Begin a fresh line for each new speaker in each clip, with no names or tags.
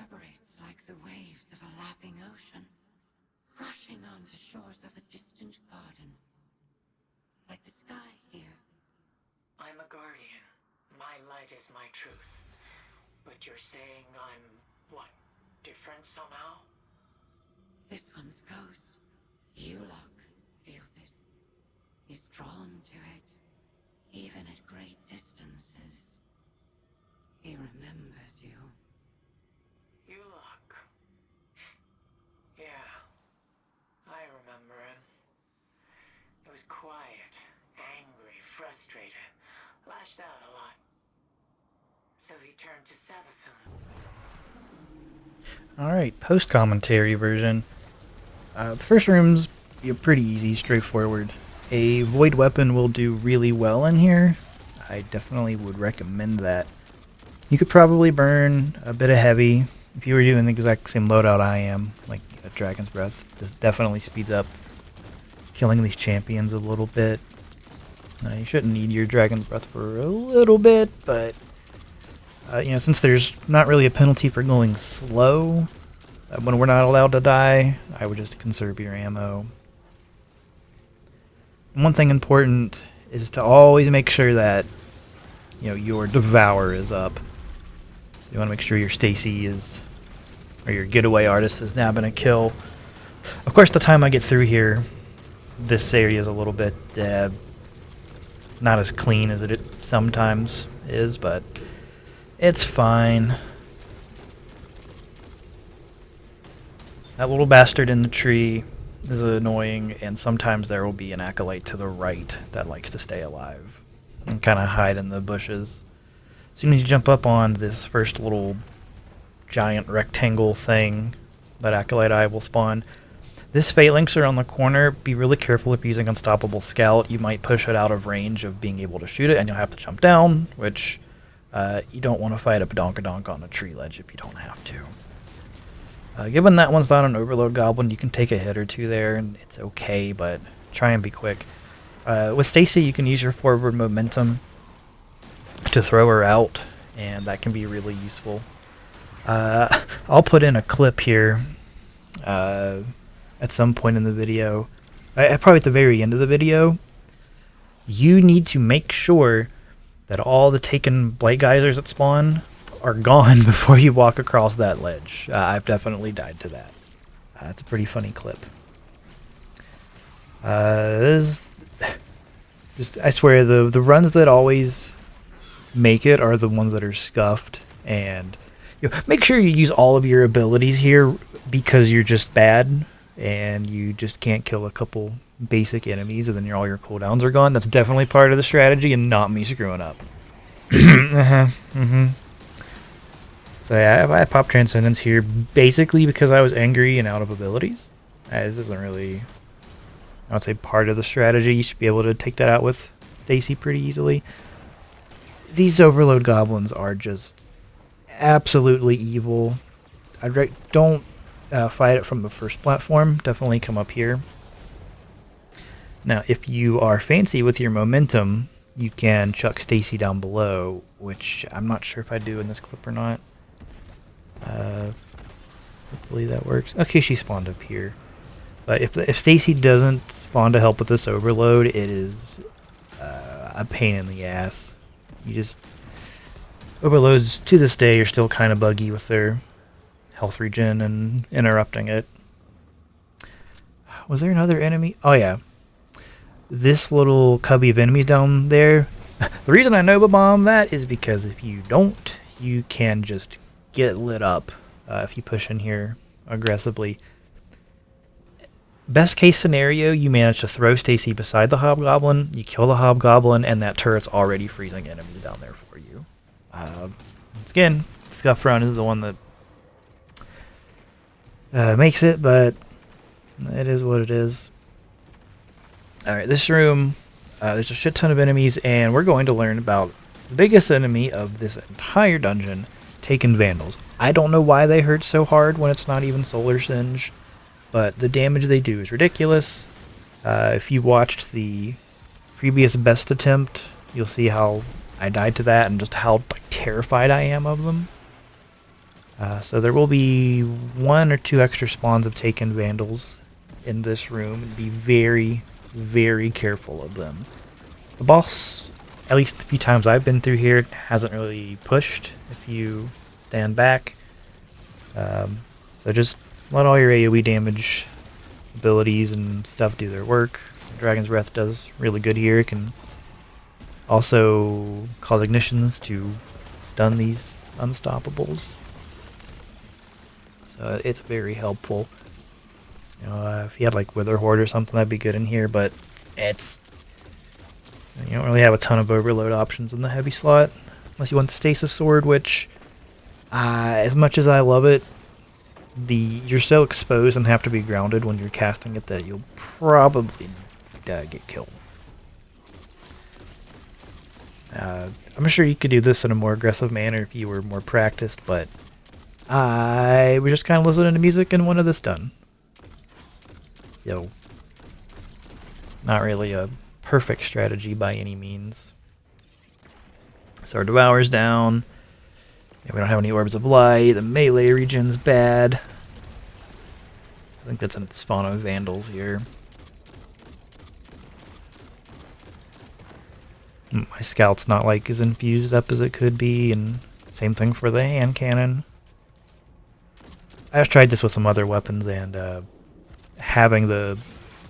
reverberates like the waves of a lapping ocean, crashing onto shores of a distant garden. Like the sky here.
I'm a guardian. My light is my truth. But you're saying I'm, what, different somehow?
This one's ghost. Ulok feels it. He's drawn to it, even at great distances. He remembers you.
You look. Yeah, I remember him. He was quiet, angry, frustrated, lashed out a lot. So he turned to Savathun.
Alright, post-commentary version. The first room's pretty easy, straightforward. A void weapon will do really well in here. I definitely would recommend that. You could probably burn a bit of heavy if you were doing the exact same loadout I am, like a Dragon's Breath. This definitely speeds up killing these champions a little bit. You shouldn't need your Dragon's Breath for a little bit, but since there's not really a penalty for going slow, when we're not allowed to die, I would just conserve your ammo. And one thing important is to always make sure that your Devour is up. You want to make sure your Stacy is, or your Getaway Artist is nabbing a kill. Of course, the time I get through here, this area is a little bit not as clean as it sometimes is, but it's fine. That little bastard in the tree is annoying, and sometimes there will be an acolyte to the right that likes to stay alive and kind of hide in the bushes. As soon as you jump up on this first little giant rectangle thing, that acolyte eye will spawn. This phalanxer on the corner, be really careful if you're using Unstoppable Scout. You might push it out of range of being able to shoot it, and you'll have to jump down, which you don't want to fight a Badonkadonk on a tree ledge if you don't have to. Given that one's not an Overload Goblin, you can take a hit or two there, and it's okay, but try and be quick. With Stacy, you can use your forward momentum to throw her out, and that can be really useful. I'll put in a clip here at some point in the video, probably at the very end of the video. You need to make sure that all the taken Blight Geysers that spawn are gone before you walk across that ledge. I've definitely died to that. It's a pretty funny clip. I swear, the runs that always make it are the ones that are scuffed, and make sure you use all of your abilities here because you're just bad and you just can't kill a couple basic enemies and then all your cooldowns are gone. That's definitely part of the strategy and not me screwing up. So yeah, I popped Transcendence here basically because I was angry and out of abilities. This isn't really, I would say, part of the strategy. You should be able to take that out with Stacy pretty easily. These Overload Goblins are just absolutely evil. Don't fight it from the first platform. Definitely come up here. Now, if you are fancy with your momentum, you can chuck Stacy down below, which I'm not sure if I do in this clip or not. Hopefully that works. Okay, she spawned up here. But if Stacy doesn't spawn to help with this overload, it is a pain in the ass. You just... Overloads to this day are still kind of buggy with their health regen and interrupting it. Was there another enemy? Oh yeah. This little cubby of enemies down there. The reason I Nova Bomb that is because if you don't, you can just get lit up if you push in here aggressively. Best case scenario, you manage to throw Stacy beside the Hobgoblin, you kill the Hobgoblin, and that turret's already freezing enemies down there for you. Once again, Scuff Run is the one that makes it, but it is what it is. Alright, this room, there's a shit ton of enemies, and we're going to learn about the biggest enemy of this entire dungeon, Taken Vandals. I don't know why they hurt so hard when it's not even Solar Singe, but the damage they do is ridiculous. If you watched the previous best attempt, you'll see how I died to that and just how terrified I am of them. So there will be 1 or 2 extra spawns of taken vandals in this room, and be very, very careful of them. The boss, at least the few times I've been through here, hasn't really pushed if you stand back. So just let all your AoE damage abilities and stuff do their work. Dragon's Breath does really good here. It can also cause ignitions to stun these unstoppables. So it's very helpful. You know, if you had like Wither Horde or something, that'd be good in here, but it's... You don't really have a ton of overload options in the heavy slot, unless you want the Stasis Sword, which, as much as I love it, you're so exposed and have to be grounded when you're casting it that you'll probably get killed. I'm sure you could do this in a more aggressive manner if you were more practiced, but I was just kind of listening to music and wanted this done. So, not really a perfect strategy by any means. So our Devour's down. Yeah, we don't have any Orbs of Light. The melee region's bad. I think that's a spawn of Vandals here. My Scout's not like as infused up as it could be, and same thing for the hand cannon. I just tried this with some other weapons, and having the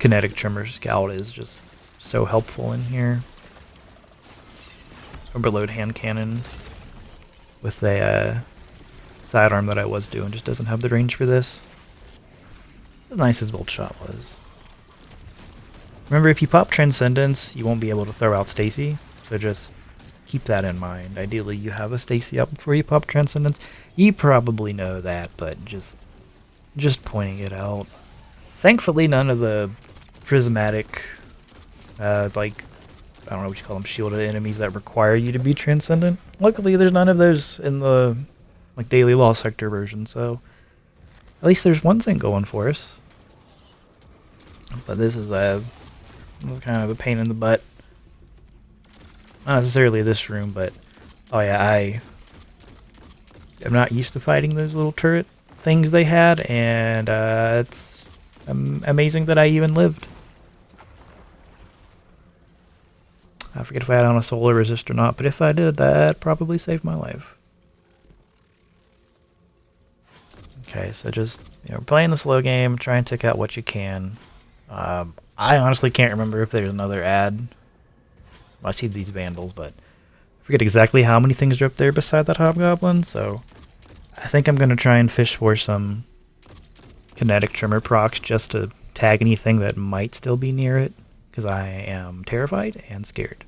kinetic trimmer Scout is just so helpful in here. Overload hand cannon with the sidearm that I was doing just doesn't have the range for this. As nice as Bolt Shot was. Remember, if you pop Transcendence, you won't be able to throw out Stacy, so just keep that in mind. Ideally, you have a Stacy up before you pop Transcendence. You probably know that, but just pointing it out. Thankfully, none of the prismatic, like, I don't know what you call them, shielded enemies that require you to be Transcendent. Luckily, there's none of those in the, like, Daily Law Sector version, so at least there's one thing going for us. But this is kind of a pain in the butt. Not necessarily this room, but oh yeah, I am not used to fighting those little turret things they had, and it's amazing that I even lived. I forget if I had on a solar resist or not, but if I did, that probably saved my life. Okay, so just, you know, playing the slow game, try and take out what you can. I honestly can't remember if there's another ad. Well, I see these Vandals, but I forget exactly how many things are up there beside that Hobgoblin, so I think I'm going to try and fish for some kinetic trimmer procs just to tag anything that might still be near it, because I am terrified and scared.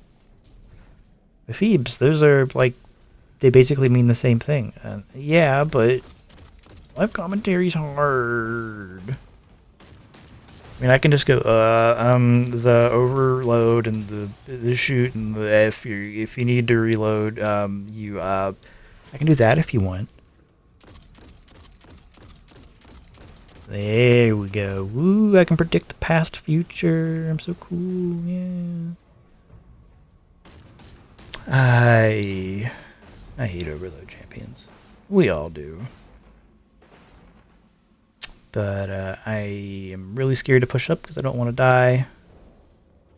The Phoebes, those are like, they basically mean the same thing. Yeah, but live commentary's hard. I mean, I can just go, the overload and the shoot and the if you need to reload, I can do that if you want. There we go. Woo, I can predict the past, future. I'm so cool, yeah. I hate overload champions. We all do. But I am really scared to push up because I don't want to die.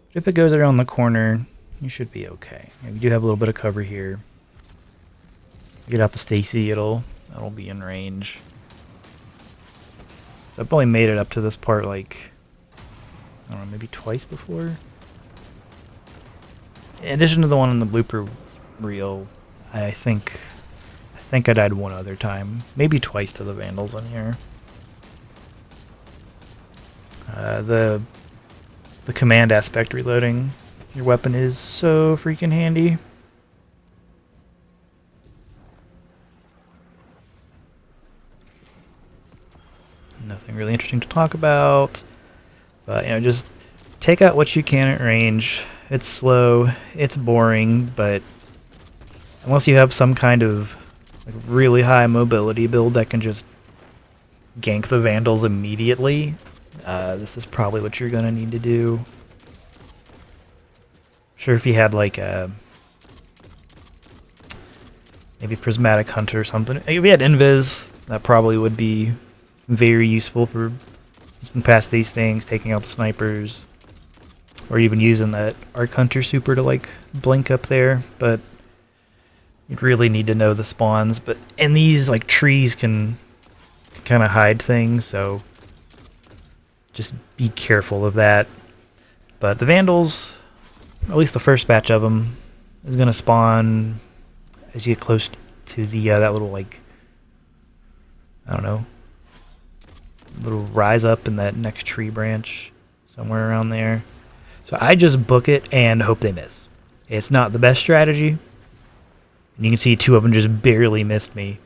But if it goes around the corner, you should be okay. And we do have a little bit of cover here. Get out the Stacy, that'll be in range. So I've only made it up to this part like, I don't know, maybe twice before. In addition to the one in the blooper reel, I think I died one other time, maybe twice to the Vandals in here. The command aspect reloading your weapon is so freaking handy. Nothing really interesting to talk about, but you know, just take out what you can at range. It's slow, it's boring, but unless you have some kind of like really high mobility build that can just gank the Vandals immediately, this is probably what you're gonna need to do. Sure, if you had like a maybe Prismatic Hunter or something. If you had Invis, That probably would be very useful for getting past these things, taking out the snipers, or even using that Arc Hunter super to like blink up there, but you'd really need to know the spawns. And these like trees can kind of hide things, so just be careful of that. But the Vandals, at least the first batch of them, is going to spawn as you get close to the that little like, I don't know, little rise up in that next tree branch, somewhere around there. So I just book it and hope they miss. It's not the best strategy. And you can see two of them just barely missed me.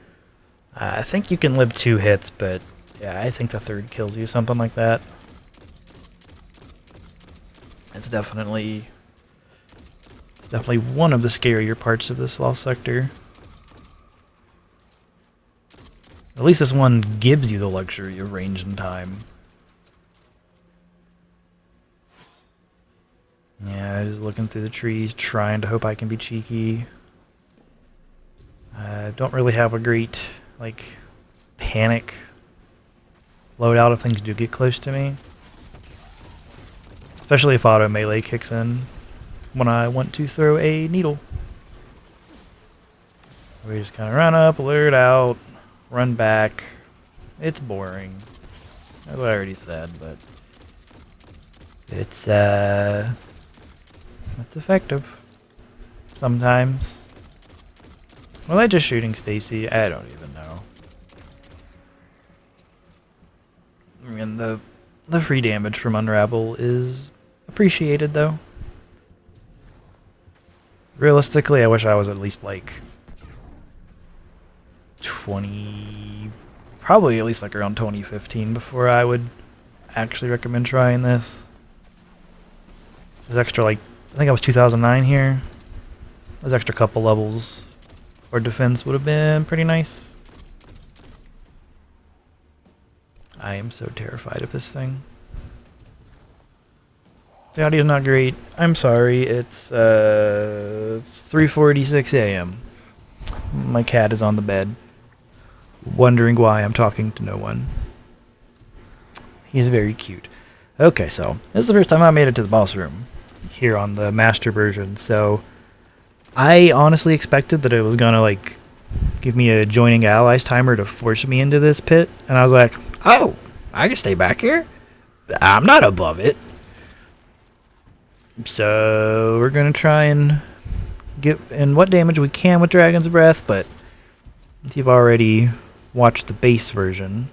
I think you can live 2 hits, but yeah, I think the third kills you, something like that. It's definitely one of the scarier parts of this lost sector. At least this one gives you the luxury of range and time. Yeah, just looking through the trees, trying to hope I can be cheeky. I don't really have a great, like, panic loadout if things do get close to me. Especially if auto melee kicks in when I want to throw a needle. We just kind of run up, alert out, run back. It's boring. That's what I already said, but it's effective sometimes. Was I just shooting Stacy? I don't even know. I mean, the free damage from Unravel is appreciated, though. Realistically, I wish I was at least like 20, probably at least like around 2015 before I would actually recommend trying this. There's extra, like, I think I was 2009 here. Those extra couple levels for defense would have been pretty nice. I am so terrified of this thing. The audio's not great. I'm sorry. It's 3:46 a.m. My cat is on the bed, wondering why I'm talking to no one. He's very cute. Okay, so this is the first time I made it to the boss room here on the master version, so I honestly expected that it was gonna like give me a joining allies timer to force me into this pit, and I was like, oh, I can stay back here? I'm not above it. So we're gonna try and get in what damage we can with Dragon's Breath, but if you've already watched the base version,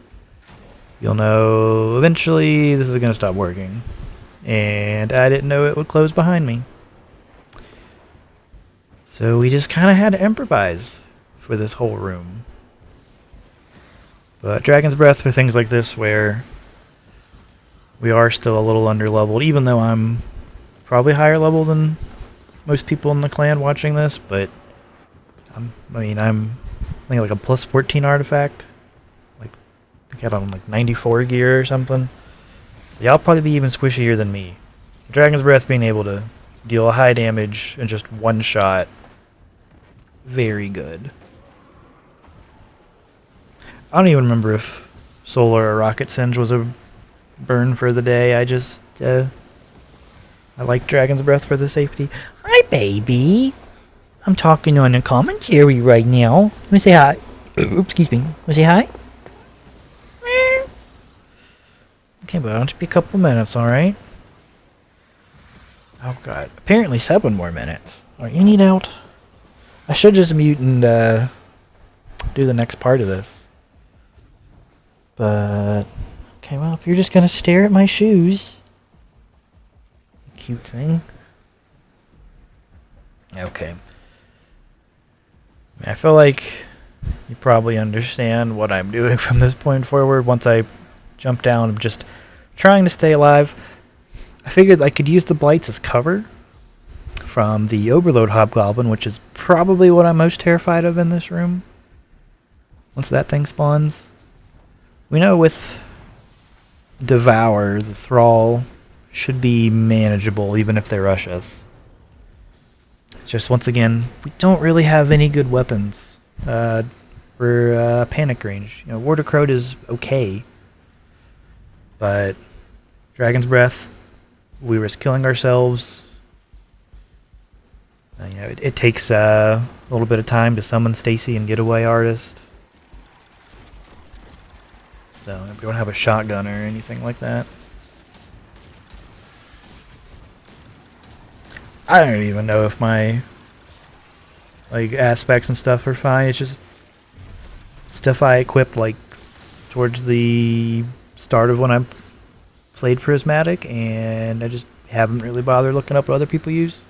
you'll know eventually this is gonna stop working. And I didn't know it would close behind me. So we just kind of had to improvise for this whole room. But Dragon's Breath for things like this where we are still a little underleveled, even though I'm probably higher level than most people in the clan watching this, but I'm I think like a plus 14 artifact. Like, I got on like 94 gear or something. So y'all probably be even squishier than me. Dragon's Breath being able to deal a high damage in just one shot, very good. I don't even remember if Solar or Rocket Singe was a burn for the day. I just, I like Dragon's Breath for the safety. Hi, baby. I'm talking on a commentary right now. Let me say hi. Oops, excuse me. Want to say hi? Okay, but it'll just be a couple minutes, alright? Oh god. Apparently 7 more minutes. Alright, you need out. I should just mute and do the next part of this. But okay, well, if you're just gonna stare at my shoes. Cute thing. Okay. I feel like you probably understand what I'm doing from this point forward. Once I jump down, I'm just trying to stay alive. I figured I could use the blights as cover from the Overload Hobgoblin, which is probably what I'm most terrified of in this room. Once that thing spawns. We know with Devour, the Thrall should be manageable even if they rush us. Just once again, we don't really have any good weapons. for panic range. You know, Ward of Crowd is okay, but Dragon's Breath, we risk killing ourselves. You know, it takes a little bit of time to summon Stacy and Getaway Artist. So we don't have a shotgun or anything like that. I don't even know if my aspects and stuff are fine. It's just stuff I equipped towards the start of when I played Prismatic, and I just haven't really bothered looking up what other people use.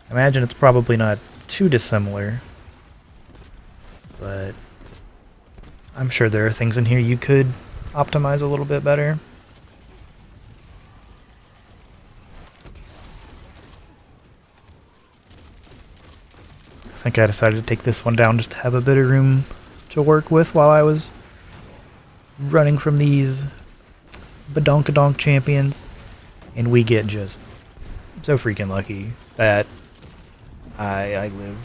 I imagine it's probably not too dissimilar, but I'm sure there are things in here you could optimize a little bit better. I think I decided to take this one down just to have a bit of room to work with while I was running from these badonkadonk champions, and we get just so freaking lucky that I live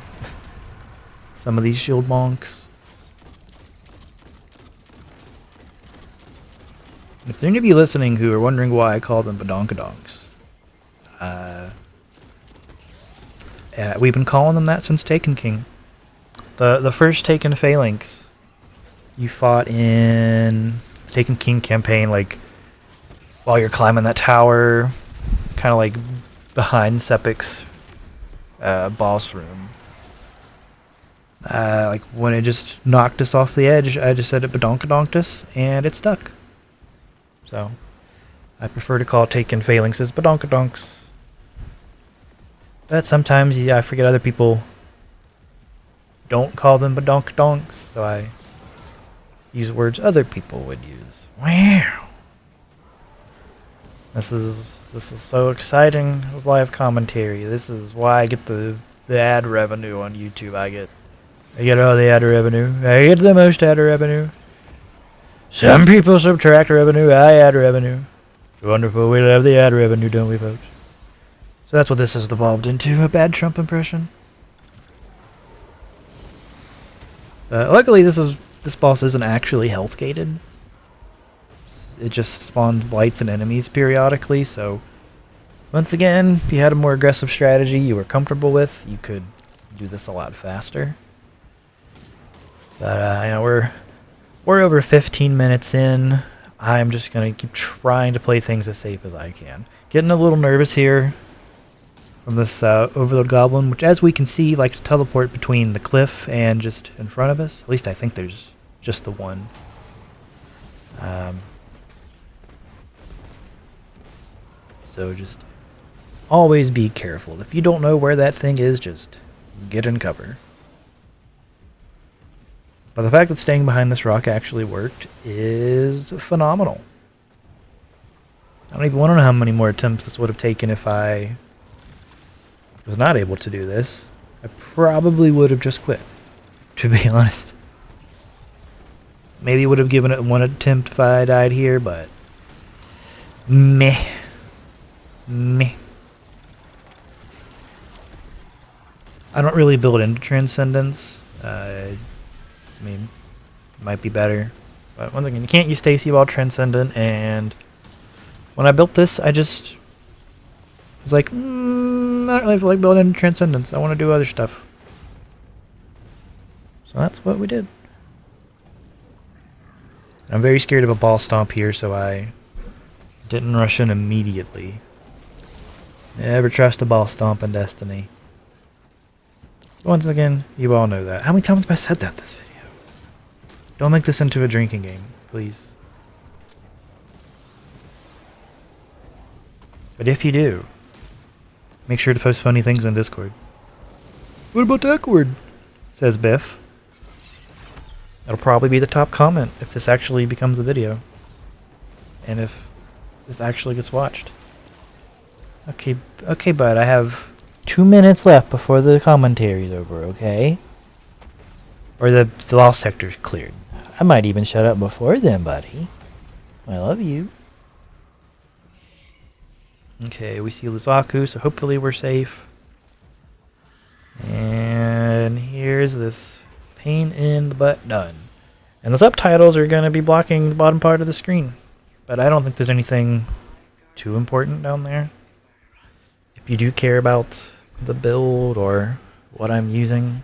some of these shield bonks. If there are any of you listening who are wondering why I call them badonkadonks, we've been calling them that since Taken King. The first Taken Phalanx you fought in the Taken King campaign, while you're climbing that tower, kind of behind Sepic's boss room. When it just knocked us off the edge, I just said it badonkadonk us, and it stuck. So, I prefer to call Taken Phalanxes badonkadonks. But sometimes, I forget other people don't call them badonkadonks, so I use words other people would use. Wow! This is so exciting with live commentary. This is why I get the ad revenue on YouTube. I get all the ad revenue. I get the most ad revenue. Some people subtract revenue. I add revenue. It's wonderful. We love the ad revenue, don't we, folks? So that's what this has evolved into, a bad Trump impression. Luckily, this boss isn't actually health gated. It just spawns blights and enemies periodically, so once again, if you had a more aggressive strategy you were comfortable with, you could do this a lot faster. But we're over 15 minutes in. I'm just gonna keep trying to play things as safe as I can. Getting a little nervous here from this Overload Goblin, which, as we can see, likes to teleport between the cliff and just in front of us. At least I think there's just the one. So just always be careful. If you don't know where that thing is, just get in cover. But the fact that staying behind this rock actually worked is phenomenal. I don't even want to know how many more attempts this would have taken if I was not able to do this. I probably would have just quit, to be honest. Maybe would have given it one attempt if I died here, but meh. Meh. I don't really build into Transcendence. I mean, it might be better. But once again, you can't use Stacy while Transcendent, and when I built this, I just was like, I don't really feel like building into Transcendence. I want to do other stuff. So that's what we did. I'm very scared of a ball stomp here, so I didn't rush in immediately. Never trust a ball stomp in Destiny. Once again, you all know that. How many times have I said that this video? Don't make this into a drinking game, please. But if you do, make sure to post funny things on Discord. What about that word? Says Biff. That'll probably be the top comment if this actually becomes a video. And if this actually gets watched. Okay, bud, I have 2 minutes left before the commentary's over, okay? Or the lost sector's cleared. I might even shut up before then, buddy. I love you. Okay, we see Luzaku, so hopefully we're safe. And here's this pain in but done. And the subtitles are going to be blocking the bottom part of the screen. But I don't think there's anything too important down there. If you do care about the build or what I'm using,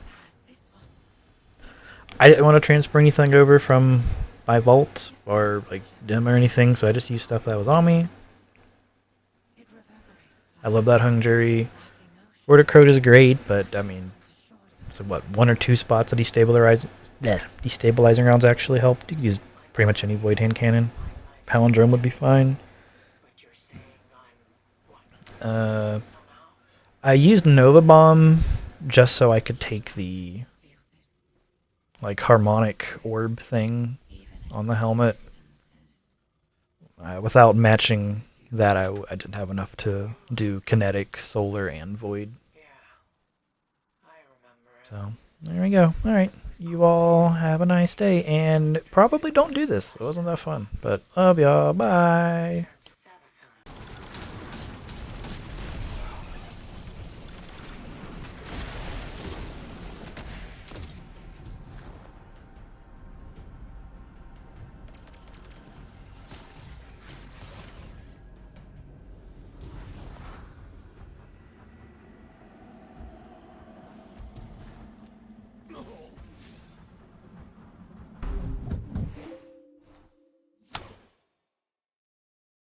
I didn't want to transfer anything over from my vault or like dim or anything, so I just used stuff that was on me. I love that hung jury. Vorticrode is great, but I mean, so what, 1 or 2 spots that destabilizing rounds actually helped. You can use pretty much any void hand cannon. Palindrome would be fine. I used Nova Bomb just so I could take the like harmonic orb thing on the helmet. Without matching that, I didn't have enough to do kinetic, solar, and void. So there we go. Alright, you all have a nice day, and probably don't do this. It wasn't that fun, but love y'all. Bye.